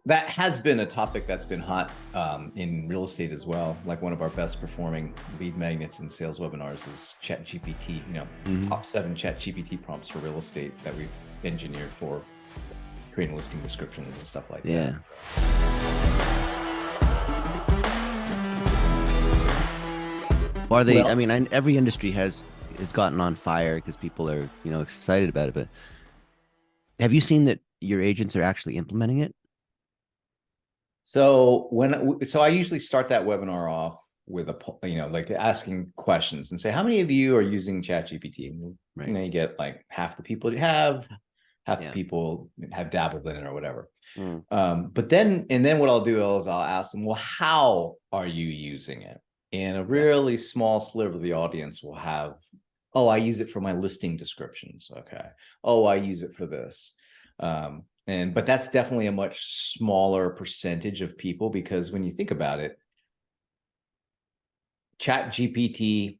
that has been a topic that's been hot in real estate as well. Like one of our best performing lead magnets in sales webinars is ChatGPT. Top 7 ChatGPT prompts for real estate that we've engineered for creating listing descriptions and stuff like that. Are they? I mean, every industry has gotten on fire because people are excited about it. But have you seen that your agents are actually implementing it? So I usually start that webinar off with like asking questions and say, how many of you are using ChatGPT? Right. You get like half the people half the people have dabbled in it or whatever. But then what I'll do is I'll ask them, well, how are you using it? And a really small sliver of the audience will have, oh, I use it for my listing descriptions. Okay. Oh, I use it for this. But that's definitely a much smaller percentage of people, because when you think about it, ChatGPT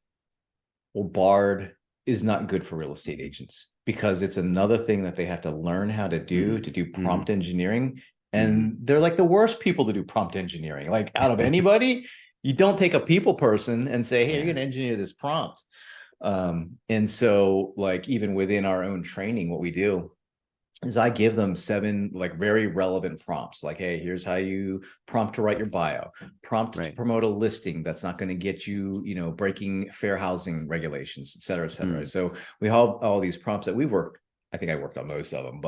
or Bard is not good for real estate agents, because it's another thing that they have to learn how to do prompt engineering. And they're like the worst people to do prompt engineering. Like out of anybody, you don't take a people person and say, hey, you're going to engineer this prompt. And so like even within our own training, what we do is I give them 7 like very relevant prompts. Like, hey, here's how you prompt to write your bio, prompt to promote a listing that's not going to get you, breaking fair housing regulations, et cetera, et cetera. So we have all these prompts that we've worked. I think I worked on most of them,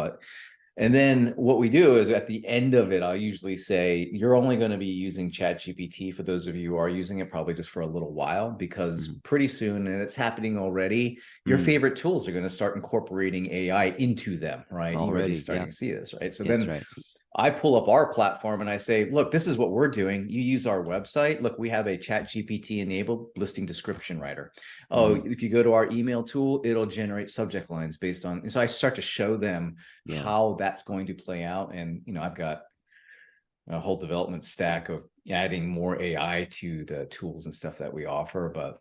and then what we do is at the end of it, I'll usually say, you're only going to be using ChatGPT, for those of you who are using it, probably just for a little while, because pretty soon, and it's happening already, your favorite tools are going to start incorporating AI into them, right? You're already starting to see this, right? So then I pull up our platform and I say, look, this is what we're doing. You use our website. Look, we have a ChatGPT enabled listing description writer. Oh, if you go to our email tool, it'll generate subject lines based on. And so I start to show them how that's going to play out. And, I've got a whole development stack of adding more AI to the tools and stuff that we offer. But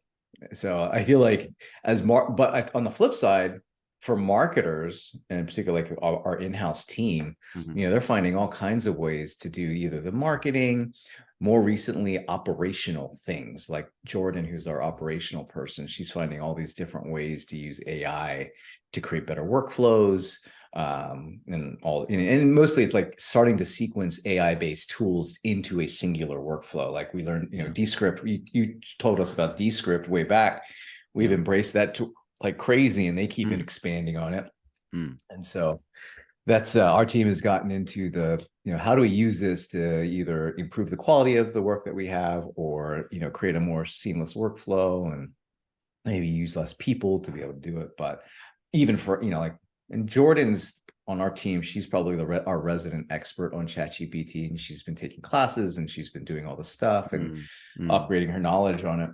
so I feel like but on the flip side, for marketers, and in particular, like our in-house team, they're finding all kinds of ways to do either the marketing, more recently operational things. Like Jordan, who's our operational person, she's finding all these different ways to use AI to create better workflows. And mostly it's like starting to sequence AI-based tools into a singular workflow. Like we learned, Descript. You told us about Descript way back. We've embraced that like crazy, and they keep expanding on it. And so that's our team has gotten into the, how do we use this to either improve the quality of the work that we have, or, create a more seamless workflow, and maybe use less people to be able to do it. But even for, and Jordan's on our team, she's probably our resident expert on ChatGPT, and she's been taking classes and she's been doing all this stuff and upgrading her knowledge on it.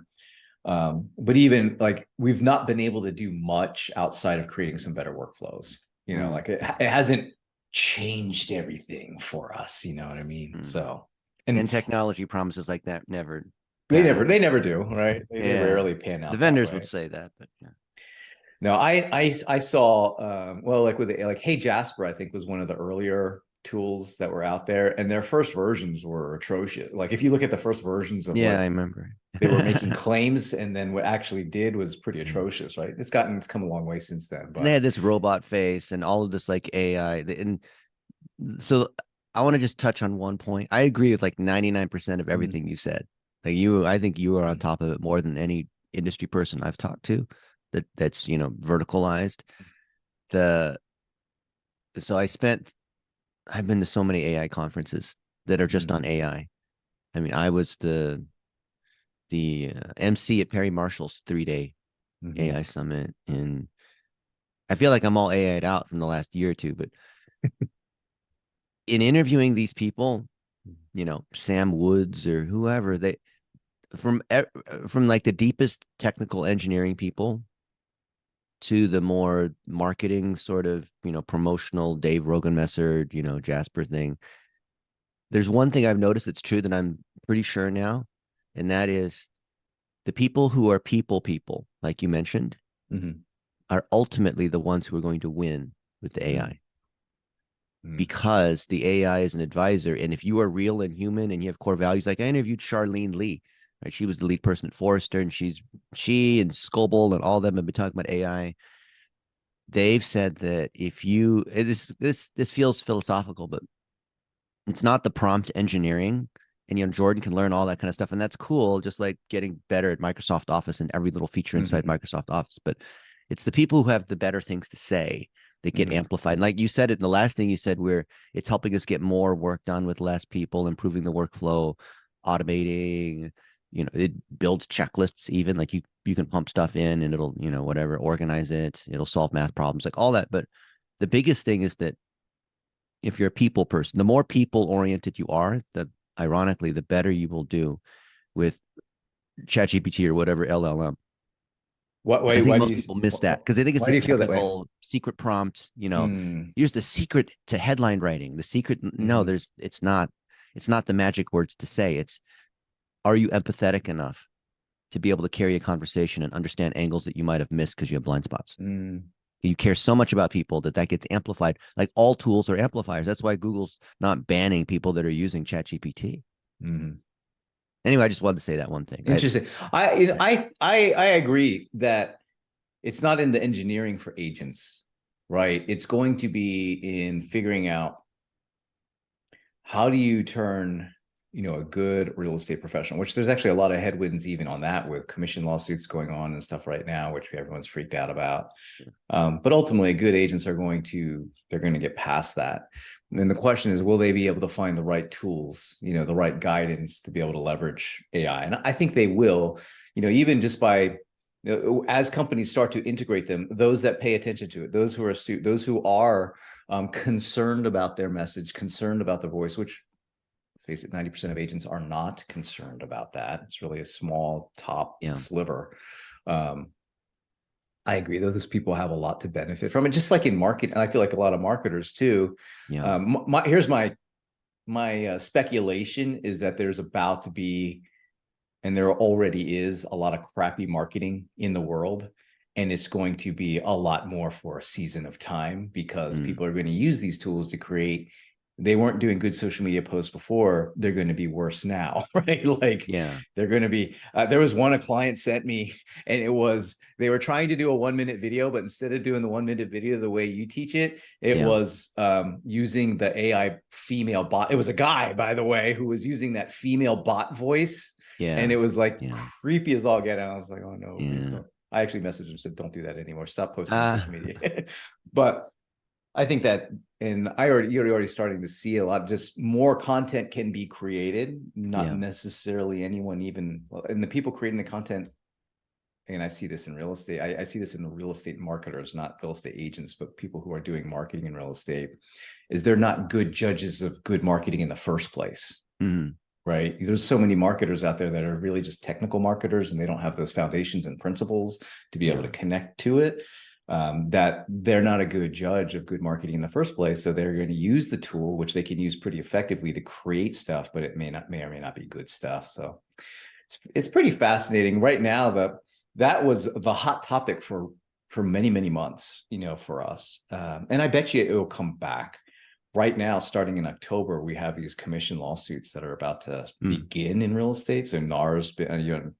But even like we've not been able to do much outside of creating some better workflows. Like it hasn't changed everything for us. You know what I mean? So and technology promises like that never. They never do, right? They rarely pan out. The vendors would say that, but yeah. No, I saw well, like with like Hey Jasper, I think was one of the earlier tools that were out there, and their first versions were atrocious. Like if you look at the first versions of I remember they were making claims, and then what actually did was pretty atrocious, right? It's come a long way since then. But and they had this robot face and all of this like AI, and so I want to just touch on one point. I agree with like 99% of everything you said. Like I think you are on top of it more than any industry person I've talked to that's verticalized. So I've been to so many AI conferences that are just on AI. I mean, I was the MC at Perry Marshall's 3-day AI summit, and I feel like I'm all AI'd out from the last year or two, but in interviewing these people, Sam Woods or whoever, they from like the deepest technical engineering people to the more marketing sort of, promotional Dave Rogan Messer, Jasper thing. There's one thing I've noticed that's true that I'm pretty sure now, and that is the people who are people, like you mentioned, are ultimately the ones who are going to win with the AI. because the AI is an advisor. And if you are real and human and you have core values, like I interviewed Charlene Lee, right? She was the lead person at Forrester, and she and Scoble and all of them have been talking about AI. They've said that if you this feels philosophical, but it's not the prompt engineering. And Jordan can learn all that kind of stuff, and that's cool. Just like getting better at Microsoft Office and every little feature inside Microsoft Office, but it's the people who have the better things to say that get amplified. And like you said, it the last thing you said, where it's helping us get more work done with less people, improving the workflow, automating. It builds checklists. Even like you can pump stuff in, and it'll whatever, organize it. It'll solve math problems, like all that. But the biggest thing is that if you're a people person, the more people oriented you are, ironically, the better you will do with ChatGPT or whatever LLM. Why I think do most you people miss that because they think it's why do this you feel that way? technical secret prompt. Here's the secret to headline writing. The secret, no, it's not the magic words to say. It's, are you empathetic enough to be able to carry a conversation and understand angles that you might have missed because you have blind spots? You care so much about people that gets amplified. Like all tools are amplifiers. That's why Google's not banning people that are using ChatGPT. Anyway, I just wanted to say that one thing. Interesting. I agree that it's not in the engineering for agents, right? It's going to be in figuring out how do you turn a good real estate professional, which there's actually a lot of headwinds even on that, with commission lawsuits going on and stuff right now, which everyone's freaked out about. But ultimately, good agents they're going to get past that. And the question is, will they be able to find the right tools, the right guidance to be able to leverage AI? And I think they will, even just by, as companies start to integrate them, those that pay attention to it, those who are astute, those who are concerned about their message, concerned about the voice, which, let's face it, 90% of agents are not concerned about that. It's really a small top sliver. I agree, though, those people have a lot to benefit from it. Just like in marketing, I feel like a lot of marketers too. Here's my speculation is that there's about to be, and there already is, a lot of crappy marketing in the world. And it's going to be a lot more for a season of time, because people are going to use these tools to create. They weren't doing good social media posts before. They're going to be worse now, right? Like, they're going to be, there was one a client sent me, and it was, they were trying to do a 1-minute video, but instead of doing the 1-minute video the way you teach it, it was using the AI female bot. It was a guy, by the way, who was using that female bot voice. And it was like creepy as all get out. I was like, oh no, please don't. I actually messaged him and said, don't do that anymore. Stop posting on social media. But I think that, and you're already starting to see a lot, just more content can be created, not necessarily anyone even, and the people creating the content, and I see this in real estate, I see this in the real estate marketers, not real estate agents, but people who are doing marketing in real estate, is they're not good judges of good marketing in the first place. Right? There's so many marketers out there that are really just technical marketers, and they don't have those foundations and principles to be able to connect to it. That they're not a good judge of good marketing in the first place. So they're going to use the tool, which they can use pretty effectively to create stuff, but it may or may not be good stuff. So it's pretty fascinating right now. That was the hot topic for many, many months, for us. And I bet you it will come back. Right now, starting in October, we have these commission lawsuits that are about to begin in real estate. So NAR's, you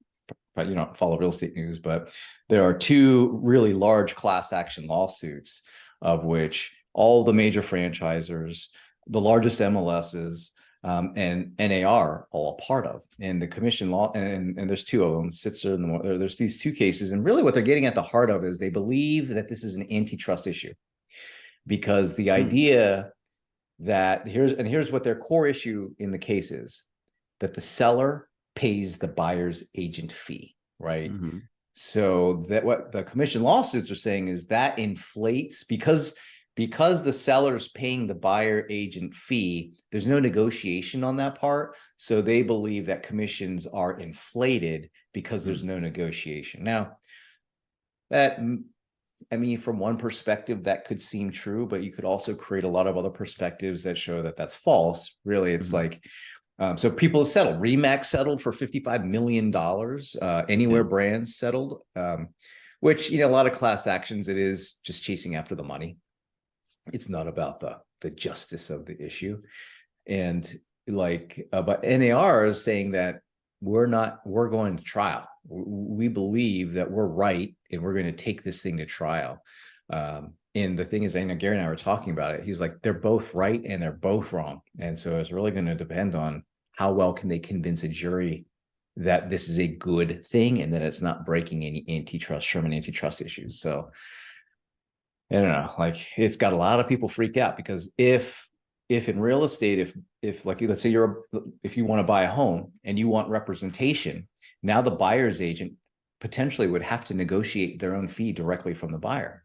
don't follow real estate news, but there are 2 really large class action lawsuits, of which all the major franchisors, the largest MLSs, and NAR are all a part of. And the commission law, and there's 2 of them, Sitzer, and there's these 2 cases. And really what they're getting at the heart of is they believe that this is an antitrust issue, because the idea that here's what their core issue in the case is, that the seller pays the buyer's agent fee, right? So that what the commission lawsuits are saying is that inflates, because the seller's paying the buyer agent fee, there's no negotiation on that part. So they believe that commissions are inflated because there's no negotiation. Now, from one perspective, that could seem true, but you could also create a lot of other perspectives that show that that's false. Really, it's like, so people have settled. Remax settled for $55 million. Anywhere Brands settled, which, a lot of class actions, it is just chasing after the money. It's not about the justice of the issue. And like, but NAR is saying that we're going to trial. We believe that we're right, and we're going to take this thing to trial. And the thing is, I know Gary and I were talking about it. He's like, they're both right and they're both wrong. And so it's really going to depend on how well can they convince a jury that this is a good thing and that it's not breaking any Sherman antitrust issues. So I don't know, like, it's got a lot of people freaked out, because if in real estate, if like, let's say if you want to buy a home and you want representation, now the buyer's agent potentially would have to negotiate their own fee directly from the buyer.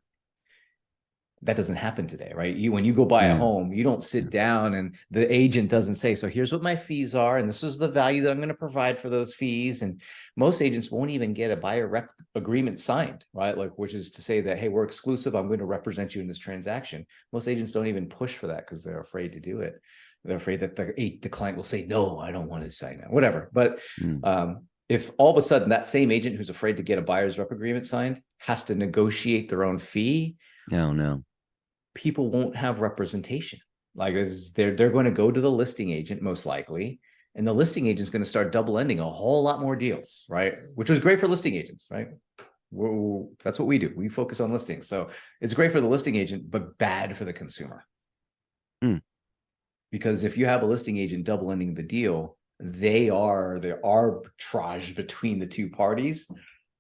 That doesn't happen today, right? When you go buy a home, you don't sit down and the agent doesn't say, so here's what my fees are, and this is the value that I'm going to provide for those fees. And most agents won't even get a buyer rep agreement signed, right? Like, which is to say that, hey, we're exclusive, I'm going to represent you in this transaction. Most agents don't even push for that because they're afraid to do it. They're afraid that the client will say, no, I don't want to sign that, whatever. But if all of a sudden that same agent who's afraid to get a buyer's rep agreement signed has to negotiate their own fee, no, people won't have representation. Like, they're going to go to the listing agent most likely, and the listing agent is going to start double ending a whole lot more deals, right? Which was great for listing agents, right? That's what we do. We focus on listings. So it's great for the listing agent, but bad for the consumer. Because if you have a listing agent double ending the deal, they are the arbitrage between the two parties,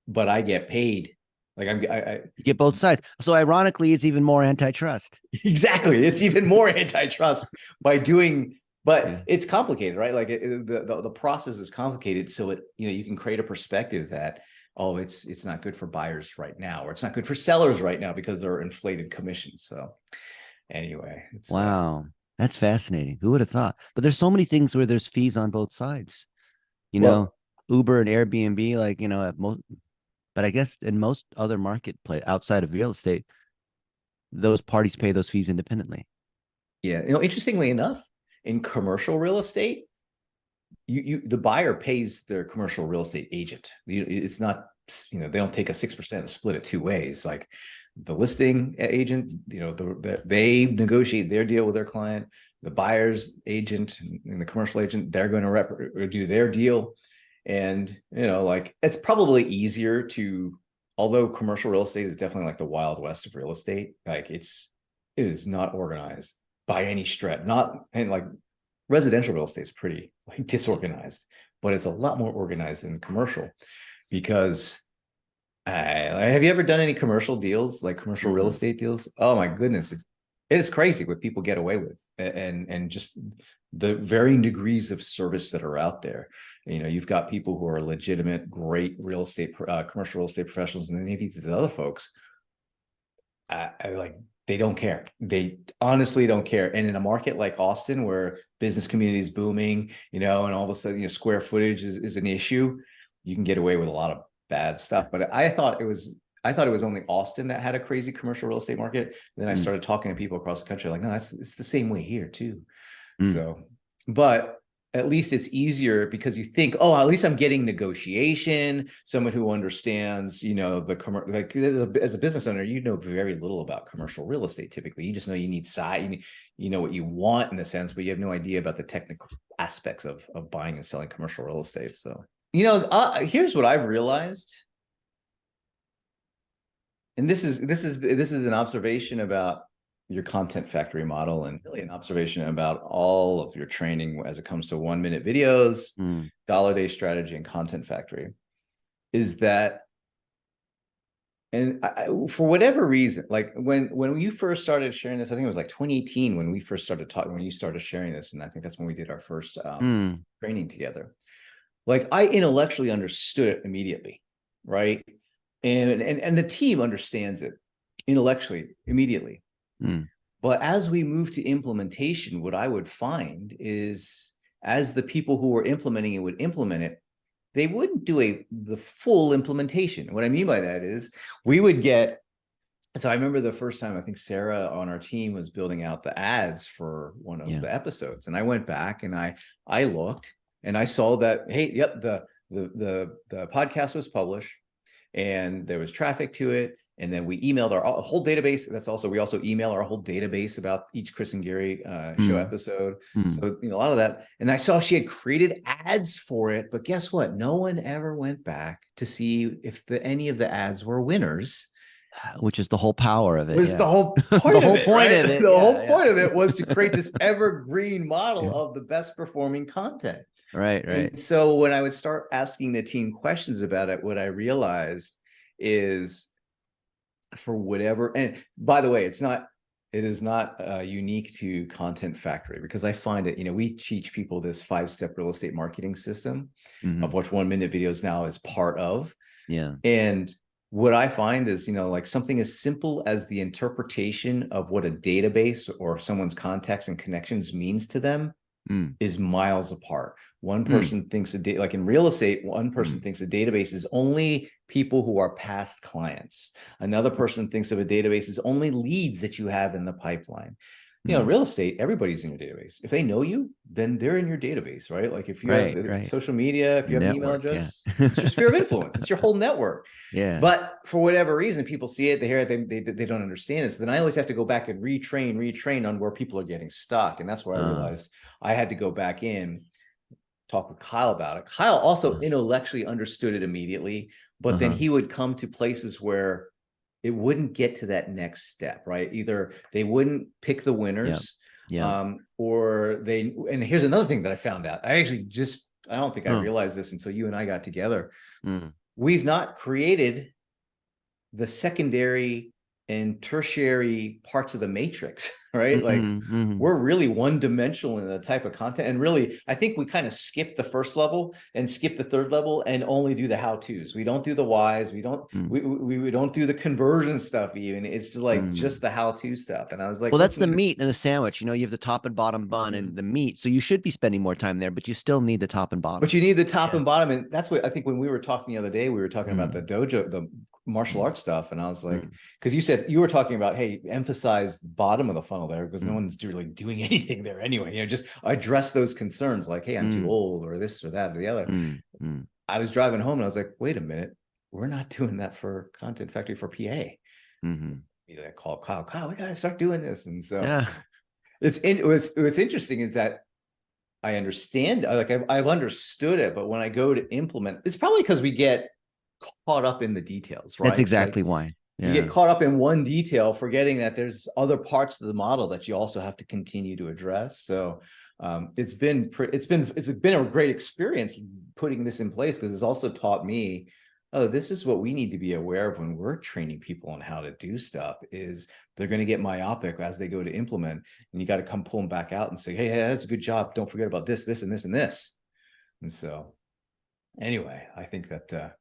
but I get paid. Like, you get both sides. So ironically, it's even more antitrust. Exactly. It's even more antitrust by doing, but it's complicated, right? Like, the process is complicated. So you can create a perspective that, oh, it's not good for buyers right now, or it's not good for sellers right now because they're inflated commissions. So anyway, wow, that's fascinating. Who would have thought? But there's so many things where there's fees on both sides. Uber and Airbnb, like, at most. But I guess in most other marketplace outside of real estate, those parties pay those fees independently. Yeah. Interestingly enough, in commercial real estate, the buyer pays their commercial real estate agent. It's not, they don't take a 6% and split it two ways. Like, the listing agent, they negotiate their deal with their client. The buyer's agent and the commercial agent, they're going to do their deal. And, like, it's probably easier although commercial real estate is definitely like the Wild West of real estate. Like, it is not organized by any stretch. And like, residential real estate is pretty like disorganized, but it's a lot more organized than commercial. Because have you ever done any commercial deals, like commercial real estate deals? Oh my goodness. It's crazy what people get away with, and just the varying degrees of service that are out there. You've got people who are legitimate, great real estate, commercial real estate professionals, and then maybe the other folks, like, they don't care. They honestly don't care. And in a market like Austin, where business community is booming, and all of a sudden, square footage is an issue, you can get away with a lot of bad stuff. But I thought it was only Austin that had a crazy commercial real estate market. And then I started talking to people across the country, like, no, it's the same way here too. So, but at least it's easier because you think, oh, at least I'm getting negotiation, someone who understands, the commercial. Like, as a business owner, very little about commercial real estate. Typically, you just know you need size, you know what you want in a sense, but you have no idea about the technical aspects of buying and selling commercial real estate. So, here's what I've realized. And this is an observation about your content factory model, and really an observation about all of your training as it comes to 1-minute videos, dollar day strategy, and content factory, is that, and for whatever reason, like when you first started sharing this, I think it was like 2018 when we first started talking, when you started sharing this, and I think that's when we did our first training together. Like, I intellectually understood it immediately, right? And the team understands it intellectually immediately. But as we move to implementation, what I would find is, as the people who were implementing it would implement it, they wouldn't do the full implementation. What I mean by that is, we would get. So I remember the first time, I think Sarah on our team was building out the ads for one of the episodes, and I went back and I looked and I saw that, hey, yep, the podcast was published and there was traffic to it, And then we emailed our whole database. We also email our whole database about each Chris and Gary show episode. So, a lot of that. And I saw she had created ads for it, but guess what? No one ever went back to see if any of the ads were winners. Which is the whole power of it. Was the whole point the whole of it, point right? of it. The whole point of it was to create this evergreen model of the best performing content. Right. And so when I would start asking the team questions about it, what I realized is, for whatever, and by the way, it is not unique to Content Factory, because I find it, we teach people this 5-step real estate marketing system, of which 1-minute videos now is part of. Yeah. And what I find is, like something as simple as the interpretation of what a database or someone's contacts and connections means to them is miles apart. One person thinks like in real estate, one person thinks a database is only people who are past clients. Another person thinks of a database as only leads that you have in the pipeline. Real estate, everybody's in your database. If they know you, then they're in your database, right? Like if you have social media, if you have an email address, it's your sphere of influence. It's your whole network. Yeah. But for whatever reason, people see it, they hear it, they don't understand it. So then I always have to go back and retrain on where people are getting stuck. And that's where I realized I had to go back in, talk with Kyle about it. Kyle also intellectually understood it immediately, but then he would come to places where it wouldn't get to that next step, right? Either they wouldn't pick the winners, or and here's another thing that I found out. I don't think I realized this until you and I got together. We've not created the secondary and tertiary parts of the matrix, right? Like we're really one-dimensional in the type of content. And really, I think we kind of skip the first level and skip the third level and only do the how-tos. We don't do the whys. We don't we don't do the conversion stuff even. It's just like just the how-to stuff. And I was like, well, that's the meat in the sandwich. You have the top and bottom bun and the meat. So you should be spending more time there, but you still need the top and bottom. But you need the top and bottom. And that's what I think when we were talking the other day, we were talking about the dojo, the martial arts stuff. And I was like, because you said you were talking about, hey, emphasize the bottom of the funnel there, because no one's really doing anything there anyway. Just address those concerns like, hey, I'm too old, or this or that or the other. I was driving home and I was like, wait a minute, we're not doing that for Content Factory for PA. I called Kyle, we gotta start doing this. And so what's interesting is that I understand, like I've understood it, but when I go to implement, it's probably because we get caught up in the details, right? That's exactly why. You get caught up in one detail, forgetting that there's other parts of the model that you also have to continue to address. So it's been a great experience putting this in place, because it's also taught me, oh, this is what we need to be aware of when we're training people on how to do stuff, is they're going to get myopic as they go to implement, and you got to come pull them back out and say, hey, that's a good job. Don't forget about this, this, and this, and this. And so anyway, I think that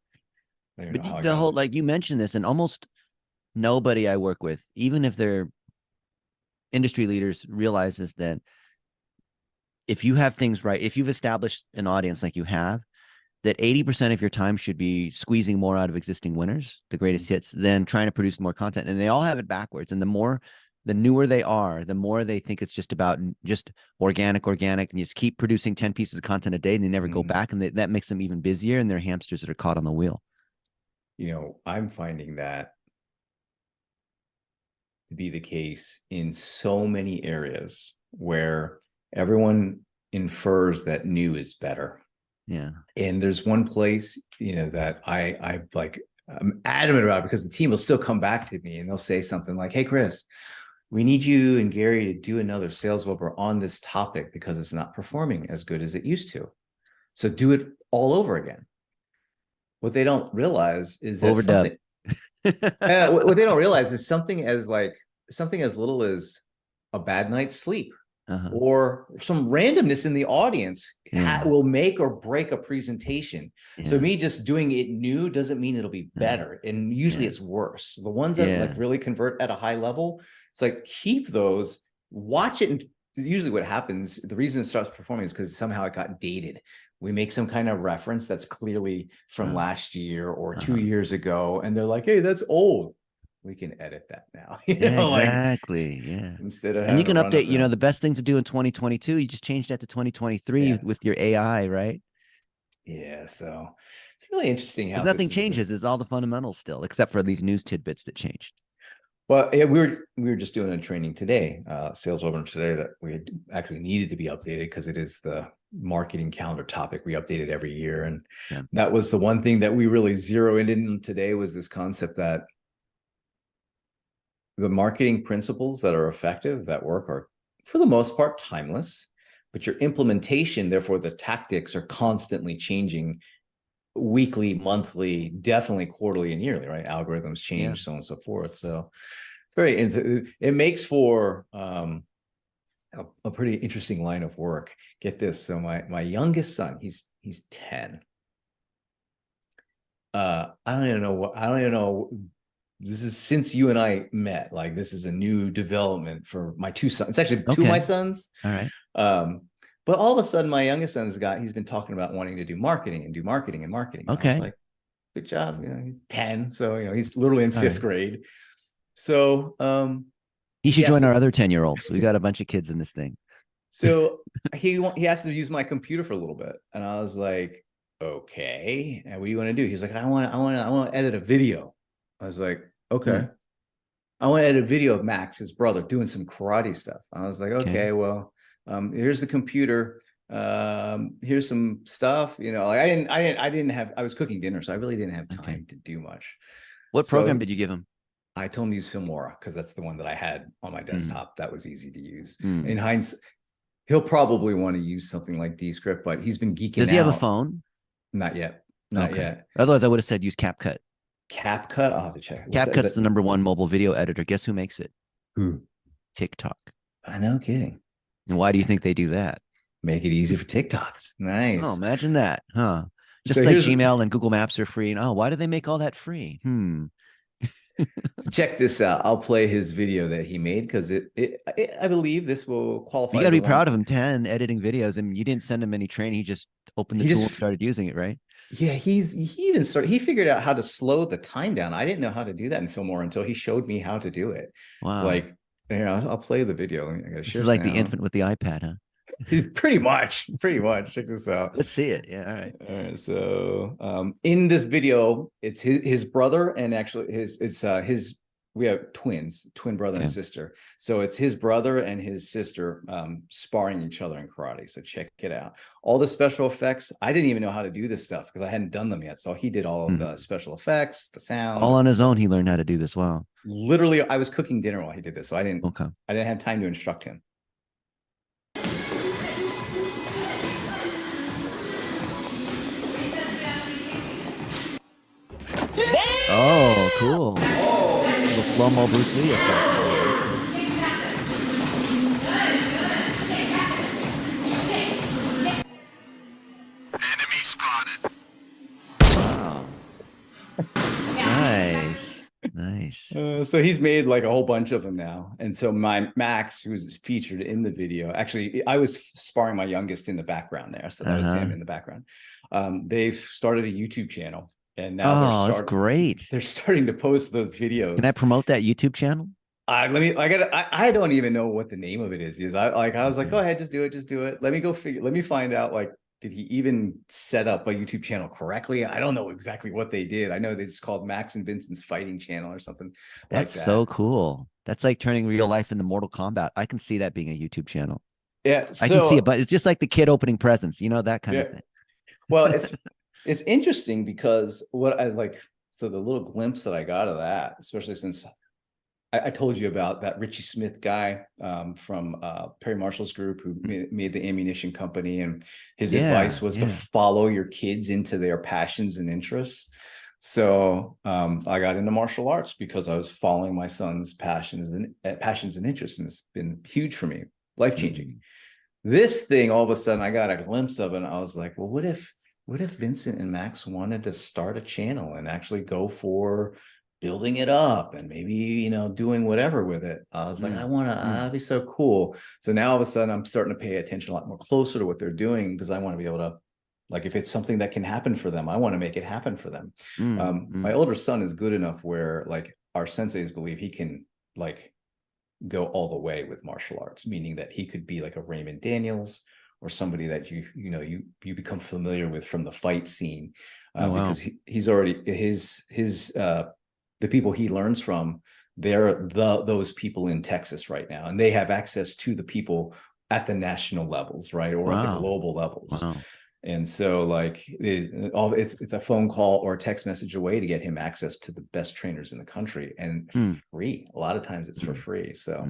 but the whole, like you mentioned this, and almost nobody I work with, even if they're industry leaders, realizes that if you have things right, if you've established an audience like you have, that 80% of your time should be squeezing more out of existing winners, the greatest hits, than trying to produce more content. And they all have it backwards. And the newer they are, the more they think it's just about just organic, and you just keep producing 10 pieces of content a day and they never go back. And that makes them even busier, and they're hamsters that are caught on the wheel. I'm finding that to be the case in so many areas where everyone infers that new is better. Yeah. And there's one place, that I'm adamant about, because the team will still come back to me and they'll say something like, hey, Chris, we need you and Gary to do another sales webinar on this topic because it's not performing as good as it used to. So do it all over again. What they don't realize is that what they don't realize is something as little as a bad night's sleep or some randomness in the audience will make or break a presentation. So me just doing it new doesn't mean it'll be better. And usually it's worse. The ones that like really convert at a high level, it's like, keep those, watch it. And usually what happens, the reason it starts performing is because somehow it got dated. We make some kind of reference that's clearly from last year or 2 years ago. And they're like, hey, that's old. We can edit that now. Exactly. Instead of, and you can update, the best thing to do in 2022, you just change that to 2023 with your AI, right? Yeah, so it's really interesting how Because nothing this is. changes. It's all the fundamentals still, except for these news tidbits that change. Well, yeah, we were just doing a training today, sales webinar today, that we had actually needed to be updated because it is the marketing calendar topic. We update it every year, and Yeah. that was the one thing that we really zeroed in today, was this concept that the marketing principles that are effective, that work, are for the most part timeless, but your implementation, therefore the tactics, are constantly changing, weekly, monthly, definitely quarterly and yearly, right? Algorithms change, Yeah. so on and so forth. So it's very, it makes for a pretty interesting line of work. Get this. So my youngest son, he's 10. I don't even know. This is since you and I met. Like, this is a new development for my two sons. It's actually two of my Okay. sons. All right. But all of a sudden, my youngest son's he's been talking about wanting to do marketing and do marketing and marketing. And I was Okay. like, good job. He's 10. So, he's literally in All fifth right. grade. So, He he should has join to, our other 10-year-olds. We got a bunch of kids in this thing. so he has to use my computer for a little bit. And I was like, okay. And what do you want to do? He's like, I want to edit a video. I was like, okay. I want to edit a video of Max, his brother, doing some karate stuff. I was like, Okay. okay, well, here's the computer. Here's some stuff. Like I was cooking dinner, so I really didn't have Okay. time to do much. What program So did you give him? I told him to use Filmora because that's the one that I had on my desktop. That was easy to use. In Mm. hindsight, he'll probably want to use something like Descript, but he's been geeking Does he have a out. phone? Not yet. Not Okay. yet. Otherwise, I would have said use CapCut. CapCut. I'll have to check. What's that? Is CapCut's the that #1 mobile video editor. Guess who makes it? who? TikTok. I know, kidding. And why do you think they do that? Make it easy for TikToks. Oh, Nice. imagine that, huh? So Just like Gmail and Google Maps are free. And why do they make all that free? check this out. I'll play his video that he made because I believe this will qualify You got to as a be proud one. of him. 10 editing videos. I mean, you didn't send him any training. He just opened the He tool and just started using it, right? Yeah, he even started. He figured out how to slow the time down. I didn't know how to do that in Filmora until he showed me how to do it. Wow. Like, I'll play the video. I gotta This share is like the sound. infant with the iPad, huh? He's pretty much. Check this out. Let's see it. Yeah. All right. All right, so in this video, it's his brother, and actually his we have twin brother and Okay. sister. So it's his brother and his sister sparring each other in karate. So check it out. All the special effects. I didn't even know how to do this stuff because I hadn't done them yet. So he did all of the special effects, the sound. All on his own, he learned how to do this. Wow. Literally, I was cooking dinner while he did this, so Okay. I didn't have time to instruct him. Oh, cool. Little slow-mo Bruce Lee effect. Enemy spotted. Wow. Nice. Nice. So he's made like a whole bunch of them now. And so my Max, who's featured in the video, actually, I was sparring my youngest in the background there. So that was him in the background. They've started a YouTube channel, and now that's great. they're starting to post those videos. Can I promote that YouTube channel? I don't even know what the name of it is. I was like, Okay. go ahead, just do it. Let me find out, like, did he even set up a YouTube channel correctly? I don't know exactly what they did. I know it's called Max and Vincent's Fighting Channel or something. That's like that. so cool. That's like turning real life into Mortal Kombat. I can see that being a YouTube channel. Yeah, I can see it, but it's just like the kid opening presents, that kind of thing. Well, it's interesting because what I like, so the little glimpse that I got of that, especially since I told you about that Richie Smith guy from Perry Marshall's group who made the ammunition company, and his advice was to follow your kids into their passions and interests. So I got into martial arts because I was following my son's passions and interests, and it's been huge for me, life-changing. This thing, all of a sudden, I got a glimpse of it, and I was like, well, what if Vincent and Max wanted to start a channel and actually go for building it up and maybe, doing whatever with it? I was like, that'd be so cool. So now all of a sudden I'm starting to pay attention a lot more closer to what they're doing, because I want to be able to, like, if it's something that can happen for them, I want to make it happen for them. My older son is good enough where, like, our senseis believe he can, like, go all the way with martial arts, meaning that he could be like a Raymond Daniels or somebody that you become familiar with from the fight scene, Oh, wow. because he's already his the people he learns from, they're those people in Texas right now, and they have access to the people at the national levels, right, or at the Wow. global levels. Wow. And so like it's a phone call or a text message away to get him access to the best trainers in the country, and free. A lot of times it's for free. So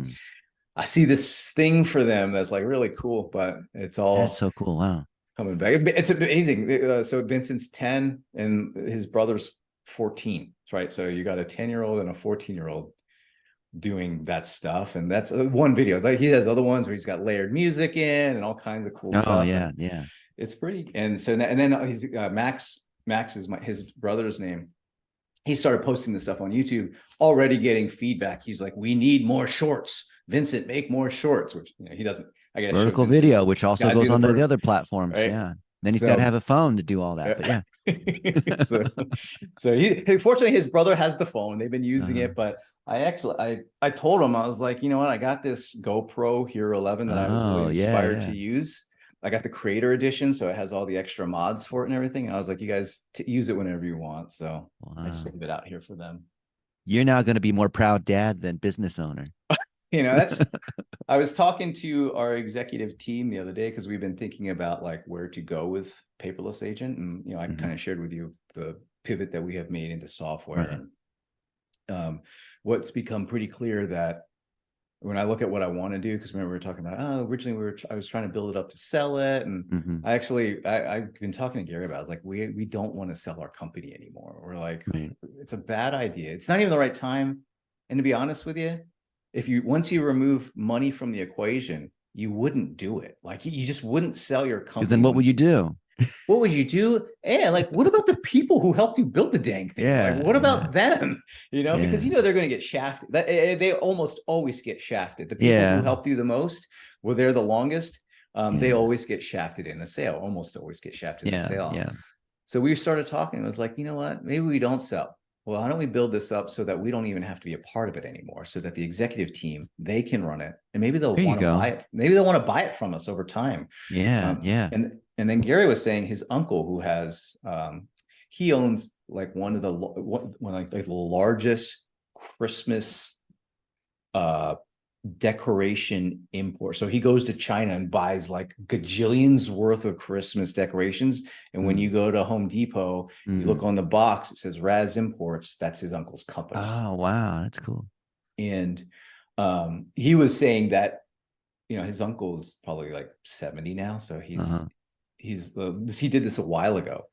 I see this thing for them that's like really cool, but it's all That's so cool. Wow. coming back. It's amazing. So Vincent's 10 and his brother's 14, right? So you got a 10-year-old and a 14-year-old doing that stuff, and that's one video. Like he has other ones where he's got layered music in and all kinds of cool stuff. Oh, yeah, yeah. It's pretty. And so and then he's Max is his brother's name. He started posting this stuff on YouTube, already getting feedback. He's like, we need more shorts. Vincent, make more shorts, which he doesn't. I guess Vertical video, which also goes onto the other platforms. right? Yeah. Then he's got to have a phone to do all that. But yeah. so he fortunately his brother has the phone. They've been using it, but I told him, I was like, you know what, I got this GoPro Hero 11 that I was really inspired to use. I got the creator edition, so it has all the extra mods for it and everything. And I was like, you guys use it whenever you want. So I just leave it out here for them. You're now going to be more proud dad than business owner. That's I was talking to our executive team the other day, because we've been thinking about like where to go with paperless agent. And I kind of shared with you the pivot that we have made into software. And what's become pretty clear that when I look at what I want to do, because remember we were talking about, originally I was trying to build it up to sell it. And I've been talking to Gary about it. Like, we don't want to sell our company anymore. We're like, it's a bad idea. It's not even the right time. And to be honest with you, once you remove money from the equation, you wouldn't do it. Like, you just wouldn't sell your company. Then what would you do? What would you do? And like, what about the people who helped you build the dang thing? Like, what about them? Because they're going to get shafted. They almost always get shafted. The people who helped you the most, were there the longest, they always get shafted in the sale. Almost always get shafted in the sale. Yeah. So we started talking. It was like, you know what? Maybe we don't sell. Well, why don't we build this up so that we don't even have to be a part of it anymore, so that the executive team, they can run it, and maybe they'll want to buy it. Maybe they'll want to buy it from us over time. And then Gary was saying his uncle, who has he owns like one of the largest Christmas decoration import. So he goes to China and buys like gajillions worth of Christmas decorations. And when you go to Home Depot, you look on the box, it says Raz Imports. That's his uncle's company. Oh, wow. That's cool. And he was saying that, his uncle's probably like 70 now. So he did this a while ago.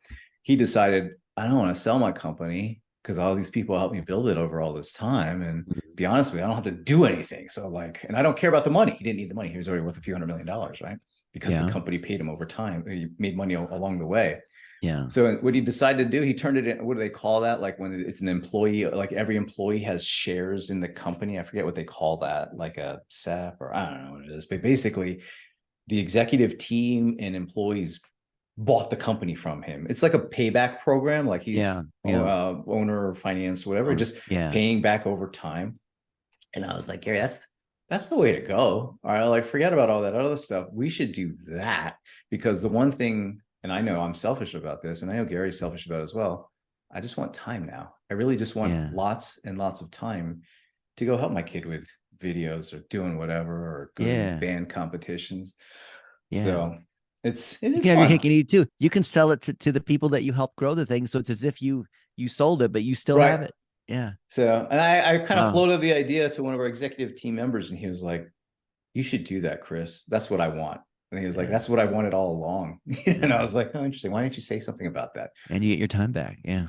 He decided, I don't want to sell my company, because all these people helped me build it over all this time. And be honest with you, I don't have to do anything. So and I don't care about the money. He didn't need the money. He was already worth a few $100 million, right? Because the company paid him over time. He made money along the way. Yeah. So what he decided to do, he turned it in. What do they call that? Like when it's an employee, like every employee has shares in the company. I forget what they call that, like a SAP, or I don't know what it is. But basically, the executive team and employees bought the company from him. It's like a payback program. Like he's owner or finance, whatever, just paying back over time. And I was like, Gary, that's the way to go. All right, like, forget about all that other stuff. We should do that, because the one thing, and I know I'm selfish about this, and I know Gary's selfish about it as well, I just want time now. I really just want lots and lots of time to go help my kid with videos or doing whatever, or go to these band competitions. So it's you can have your cake and eat too. You can sell it to the people that you help grow the thing. So it's as if you sold it, but you still have it. Yeah. So, and I kind of floated the idea to one of our executive team members, and he was like, you should do that, Chris. That's what I want. And he was like, that's what I wanted all along. And I was like, oh, interesting. Why didn't you say something about that? And you get your time back. Yeah.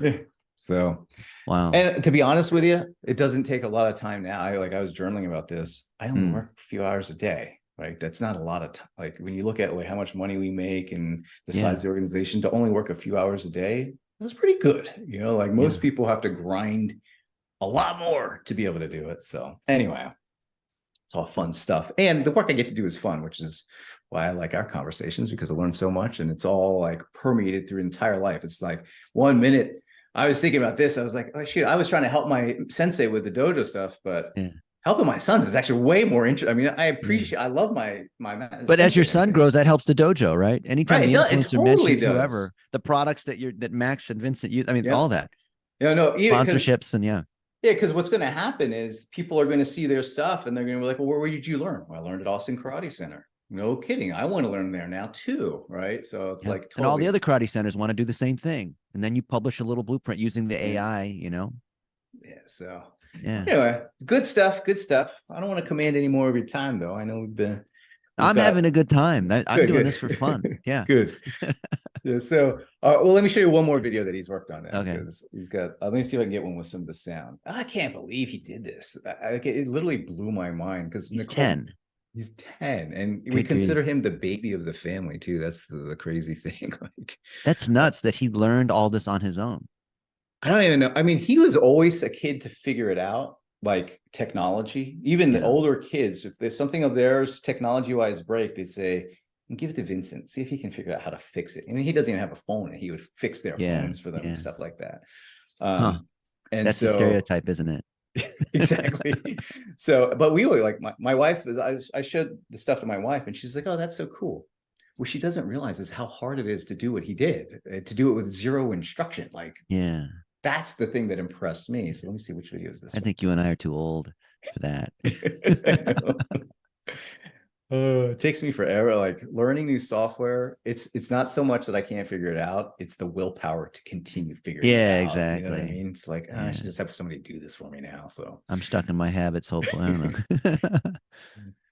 So, wow. And to be honest with you, it doesn't take a lot of time now. I was journaling about this. I only work a few hours a day. Right. That's not a lot of time. Like, when you look at like how much money we make and the size of the organization, to only work a few hours a day, that's pretty good. Like most people have to grind a lot more to be able to do it. So anyway, it's all fun stuff. And the work I get to do is fun, which is why I like our conversations, because I learn so much, and it's all like permeated through entire life. It's like 1 minute I was thinking about this. I was like, oh shoot, I was trying to help my sensei with the dojo stuff, but helping my sons is actually way more interesting. I mean, I love my But as your son sensei. grows, that helps the dojo, right? Anytime Right, the it influencer totally mentions does. whoever, the products that Max and Vincent use, I mean, Yeah. all that No, even because sponsorships and yeah. yeah, because what's going to happen is people are going to see their stuff and they're going to be like, well, where did you learn? Well, I learned at Austin Karate Center. No kidding. I want to learn there now too. Right. So it's Yeah. like And all the totally. other karate centers want to do the same thing. And then you publish a little blueprint using the Yeah. AI, you know? Yeah. So Yeah. anyway, good stuff. Good stuff. I don't want to command any more of your time though. I know we've I'm got having a good time. I'm good, doing this for fun. good, Yeah. good. Yeah, so, well, let me show you one more video that he's worked on then, Okay. because he's got. Let me see if I can get one with some of the sound. I can't believe he did this. It literally blew my mind because He's 10. He's 10, and we Good consider grief. him the baby of the family too. That's the crazy thing. Like, That's nuts that he learned all this on his own. I don't even know. I mean, he was always a kid to figure it out, like technology. Even the Yeah. older kids, if there's something of theirs technology-wise break, they'd say, give it to Vincent, see if he can figure out how to fix it. I mean, he doesn't even have a phone, and he would fix their Yeah. phones for them and Yeah. stuff like that. Huh. And That's the so stereotype, isn't it? exactly. So, but we were like, my wife is, I showed the stuff to my wife, and she's like, oh, that's so cool. What she doesn't realize is how hard it is to do what he did, to do it with zero instruction. Like, Yeah. that's the thing that impressed me. So let me see which video is this. I think you and I are too old for that. It takes me forever. Like learning new software, it's not so much that I can't figure it out. It's the willpower to continue figuring it out. Exactly. You know what I mean? It's like, I should Yeah. just have somebody do this for me now. So I'm stuck in my habits, hopefully. I don't know.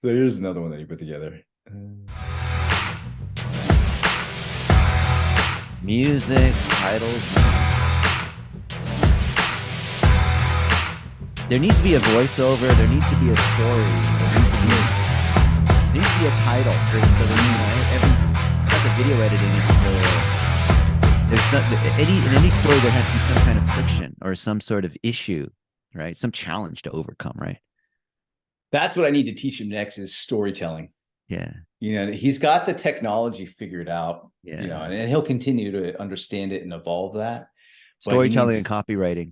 so here's another one that he put together. Music, titles. There needs to be a voiceover. There needs to be a story. There needs to be a title. So that, every type of video editing is in any story there has to be some kind of friction or some sort of issue, right? Some challenge to overcome, right? That's what I need to teach him next is storytelling. Yeah. You know, he's got the technology figured out, Yeah. you know, and he'll continue to understand it and evolve that. Storytelling and copywriting.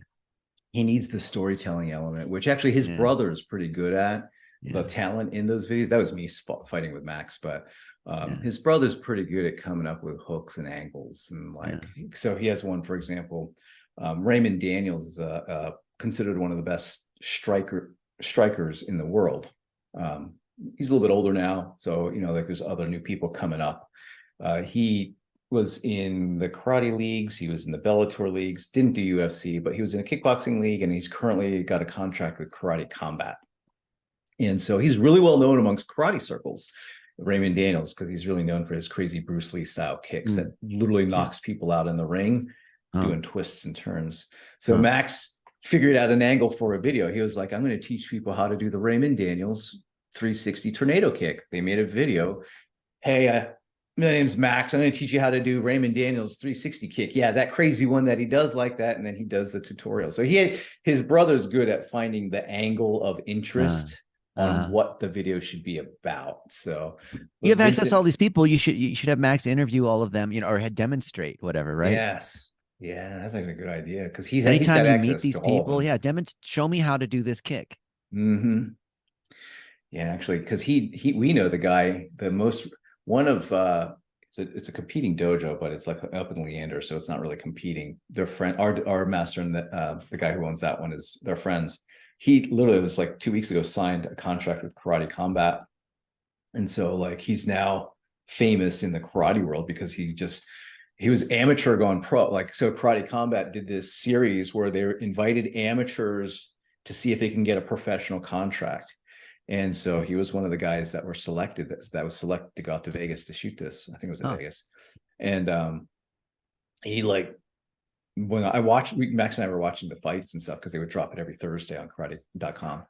He needs the storytelling element, which actually his brother is pretty good at. The talent in those videos. That was me fighting with Max, but his brother's pretty good at coming up with hooks and angles. And so he has one, for example, Raymond Daniels is considered one of the best strikers in the world. He's a little bit older now, so you know, like there's other new people coming up. He was in the karate leagues, he was in the Bellator leagues, didn't do UFC, but he was in a kickboxing league, and he's currently got a contract with Karate Combat. And so he's really well known amongst karate circles, Raymond Daniels, because he's really known for his crazy Bruce Lee style kicks that literally knocks people out in the ring, doing twists and turns. So Max figured out an angle for a video. He was like, I'm going to teach people how to do the Raymond Daniels 360 tornado kick. They made a video. Hey, my name's Max. I'm going to teach you how to do Raymond Daniels 360 kick. Yeah, that crazy one that he does like that. And then he does the tutorial. So his brother's good at finding the angle of interest on what the video should be about. So you have access to all these people. You should have Max interview all of them, you know, or demonstrate whatever, right? Yes. Yeah, that's actually a good idea because he's anytime got you access meet these to all of people, them. show me how to do this kick. Yeah, actually, because we know the guy, one of it's a competing dojo, but it's like up in Leander, so it's not really competing. Their friend, our master, and the guy who owns that one is their friends. He literally was like 2 weeks ago signed a contract with Karate Combat, and so like he's now famous in the karate world because he was amateur gone pro. Like, so Karate Combat did this series where they invited amateurs to see if they can get a professional contract. And so he was one of the guys that were selected, that was selected to go out to Vegas to shoot this. I think it was in Vegas. And he when I watched, Max and I were watching the fights and stuff because they would drop it every Thursday on karate.com.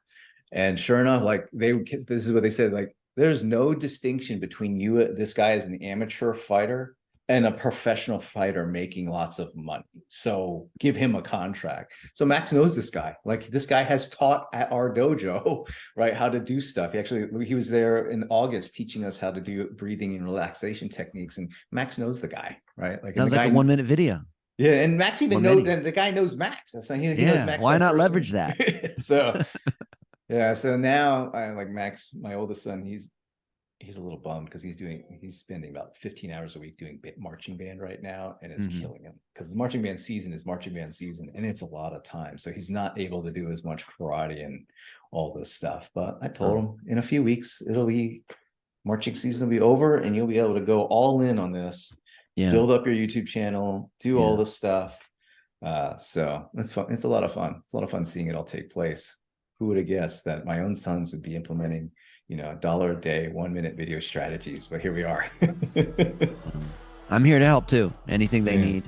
And sure enough, like this is what they said, like, there's no distinction between this guy as an amateur fighter and a professional fighter making lots of money. So give him a contract. So Max knows this guy. Like, this guy has taught at our dojo, right, how to do stuff. He was there in August teaching us how to do breathing and relaxation techniques. And Max knows the guy, right? Like, sounds like a 1 minute video. Yeah, and Max even knows, and the guy knows Max. That's he knows Max. Why not leverage that? So Yeah, so now I like Max, my oldest son, he's a little bummed because he's spending about 15 hours a week doing marching band right now, and it's killing him because marching band season is marching band season, and it's a lot of time. So he's not able to do as much karate and all this stuff. But I told him in a few weeks marching season will be over, and you'll be able to go all in on this. Yeah. Build up your YouTube channel, do all this stuff. So it's fun. It's a lot of fun. It's a lot of fun seeing it all take place. Who would have guessed that my own sons would be implementing, $1 a day, 1-minute video strategies? But here we are. I'm here to help too. Anything they Yeah. need.